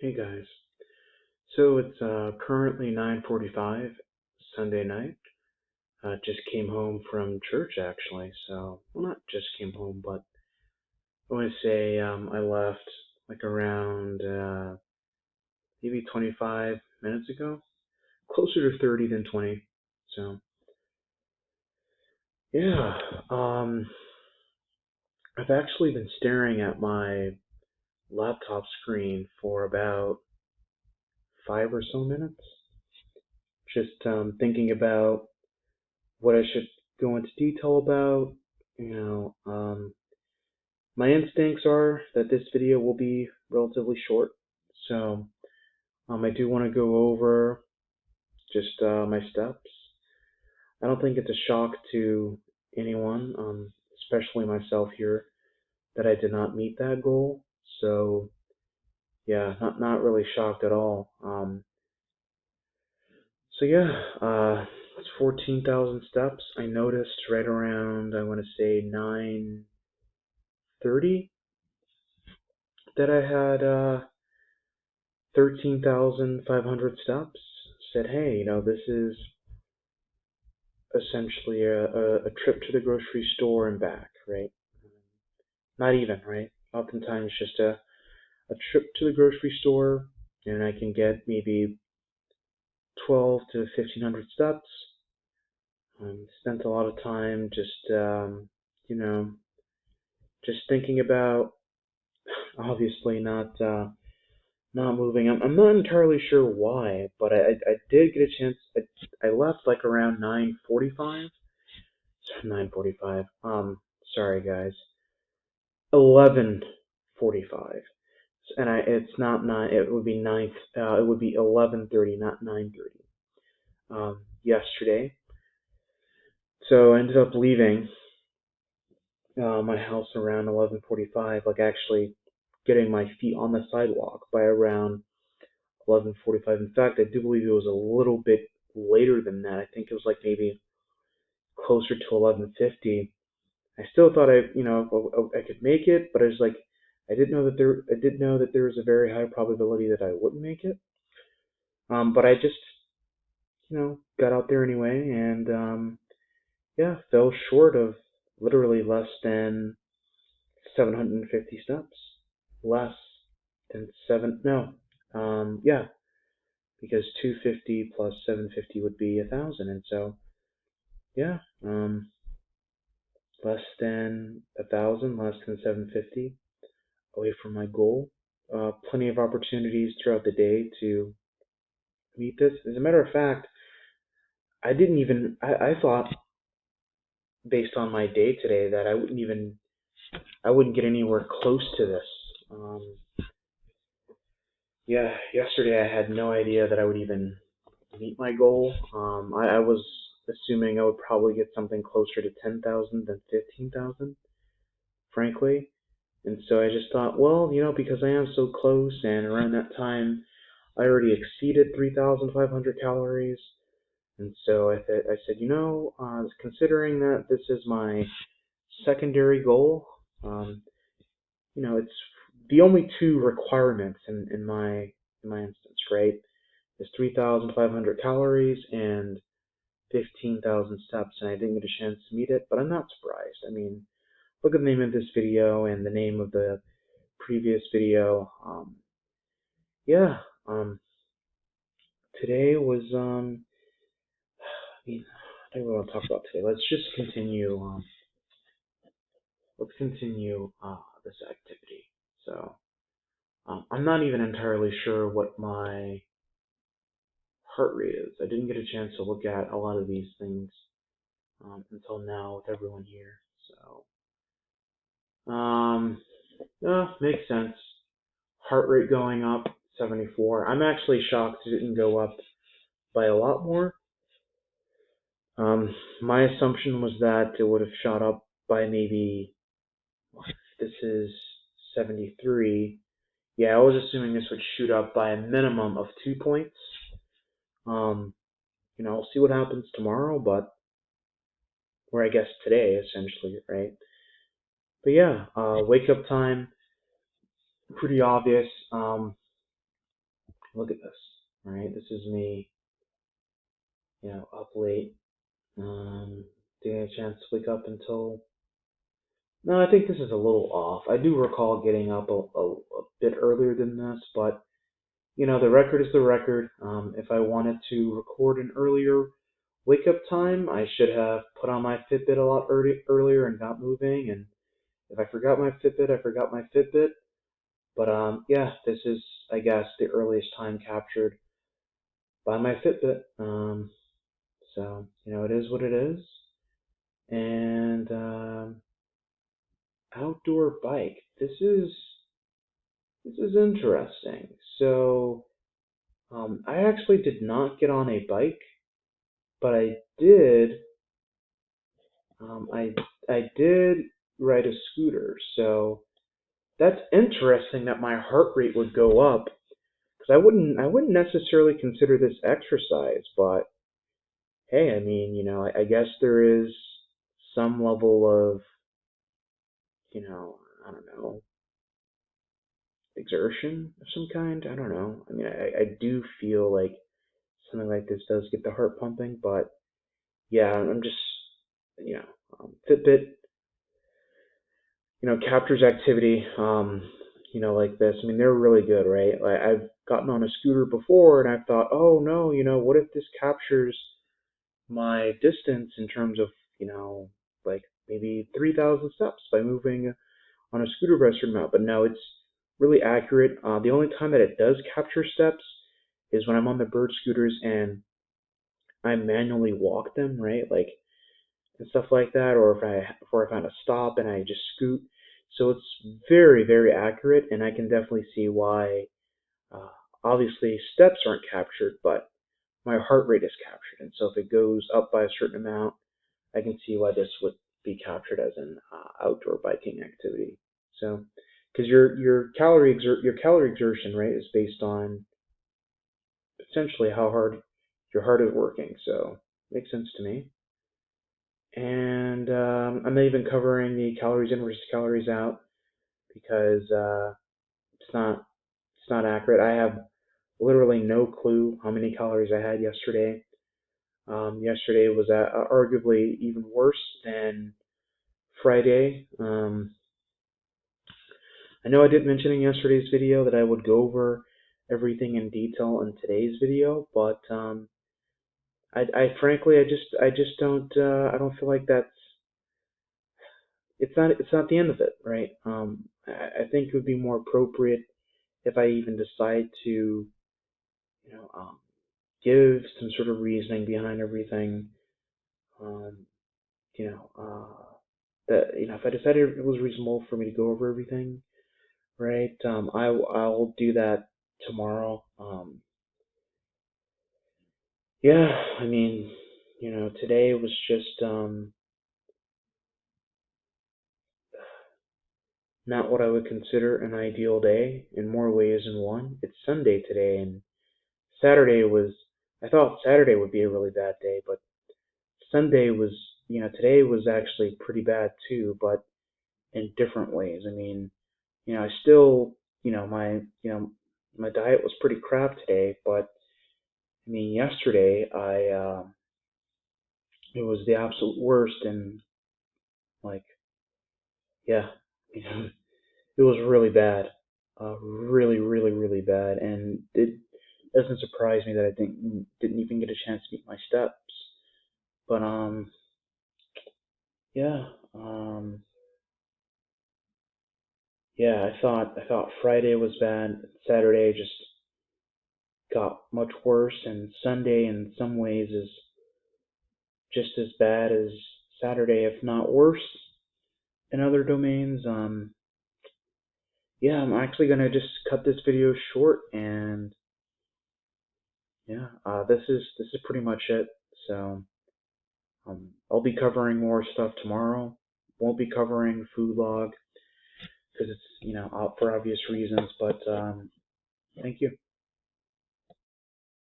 Hey guys. So it's currently 9:45 Sunday night. Just came home from church actually. Well, not just came home, but I want to say I left like around maybe 25 minutes ago, closer to 30 than 20. So yeah, um, I've actually been staring at my laptop screen for about 5 or so minutes, just thinking about what I should go into detail about. You know, my instincts are that this video will be relatively short, so I do want to go over just my steps. I don't think it's a shock to anyone, especially myself here, that I did not meet that goal. So yeah, not really shocked at all. So yeah, it's 14,000 steps. I noticed right around, I want to say 9:30 that I had 13,500 steps. Said, hey, this is essentially a trip to the grocery store and back, right? Not even, right? Oftentimes just a trip to the grocery store, and I can get maybe 12 to 1,500 steps. Spent a lot of time just, you know, just thinking about, obviously not moving. I'm not entirely sure why, but I did get a chance. I left like around 9:45. 9:45. Sorry guys. 11:45. And it's not nine. It would be ninth. It would be 11:30, not 9:30. Yesterday. So I ended up leaving my house around 11:45. Like actually getting my feet on the sidewalk by around 11:45. In fact, I do believe it was a little bit later than that. I think it was like maybe closer to 11:50. I still thought I could make it, but I was like, I did know that there was a very high probability that I wouldn't make it. But I just got out there anyway, and yeah, fell short of literally less than 750 steps, less than seven. No, yeah, because 250 plus 750 would be 1,000, and so yeah, less than 1,000, less than 750 away from my goal. Plenty of opportunities throughout the day to meet this. As a matter of fact, I thought based on my day today that I wouldn't get anywhere close to this. Yeah, yesterday I had no idea that I would even meet my goal. I was assuming I would probably get something closer to 10,000 than 15,000, frankly. And so I just thought, well, because I am so close, and around that time I already exceeded 3,500 calories. And so I said, considering that this is my secondary goal, it's the only two requirements in my instance, right? Is 3,500 calories and 15,000 steps, and I didn't get a chance to meet it, but I'm not surprised. I mean, look at the name of this video and the name of the previous video. Yeah, um, today was, I mean, I don't really want to talk about today. Let's just continue, this activity. So, I'm not even entirely sure what my heart rate is. I didn't get a chance to look at a lot of these things until now with everyone here. So, makes sense. Heart rate going up, 74. I'm actually shocked it didn't go up by a lot more. My assumption was that it would have shot up by maybe, this is 73. Yeah, I was assuming this would shoot up by a minimum of 2 points. We'll see what happens tomorrow, or I guess today, essentially, right? But yeah, wake up time, pretty obvious. look at this. All right, this is me, up late. Didn't get a chance to wake up until. No, I think this is a little off. I do recall getting up a bit earlier than this, but the record is the record. If I wanted to record an earlier wake up time, I should have put on my Fitbit a lot earlier and got moving. And if I forgot my Fitbit, I forgot my Fitbit. But yeah, this is, I guess, the earliest time captured by my Fitbit. So it is what it is. And outdoor bike. This is interesting. So I actually did not get on a bike, but I did. I did ride a scooter. So that's interesting that my heart rate would go up because I wouldn't necessarily consider this exercise, but hey, I mean, I guess there is some level of, I don't know, exertion of some kind. I don't know. I mean, I do feel like something like this does get the heart pumping, but yeah, I'm just, Fitbit, captures activity, like this. I mean, they're really good, right? Like I've gotten on a scooter before, and I've thought, oh no, what if this captures my distance in terms of, like maybe 3,000 steps by moving on a scooter by a certain amount? But no, it's really accurate. The only time that it does capture steps is when I'm on the bird scooters and I manually walk them, right? Like and stuff like that, or if I find a stop and I just scoot. So it's very, very accurate, and I can definitely see why. Uh, Obviously, steps aren't captured, but my heart rate is captured, and so if it goes up by a certain amount, I can see why this would be captured as an outdoor biking activity. So, because your calorie exertion rate is based on essentially how hard your heart is working. So, makes sense to me. And I'm not even covering the calories in versus calories out because it's not it's not accurate. I have literally no clue how many calories I had yesterday. Yesterday was arguably even worse than Friday. I know I didn't mention in yesterday's video that I would go over everything in detail in today's video, but I frankly I just don't feel like it's not the end of it, right? I think it would be more appropriate if I even decide to give some sort of reasoning behind everything. Um, you know that if I decided it was reasonable for me to go over everything, right? I'll do that tomorrow. Yeah, I mean, today was just not what I would consider an ideal day in more ways than one. It's Sunday today, and Saturday was. I thought Saturday would be a really bad day, but Sunday was. Today was actually pretty bad too, but in different ways. I mean, I still, my diet was pretty crap today, but I mean, yesterday it was the absolute worst, and like, yeah, you know, it was really bad, really, really, really bad, and it doesn't surprise me that I didn't even get a chance to meet my steps. But yeah, yeah, I thought Friday was bad. Saturday just got much worse, and Sunday in some ways is just as bad as Saturday, if not worse, in other domains. Yeah, I'm actually gonna just cut this video short, and yeah, this is pretty much it. So I'll be covering more stuff tomorrow. Won't be covering food log because it's out for obvious reasons. But thank you.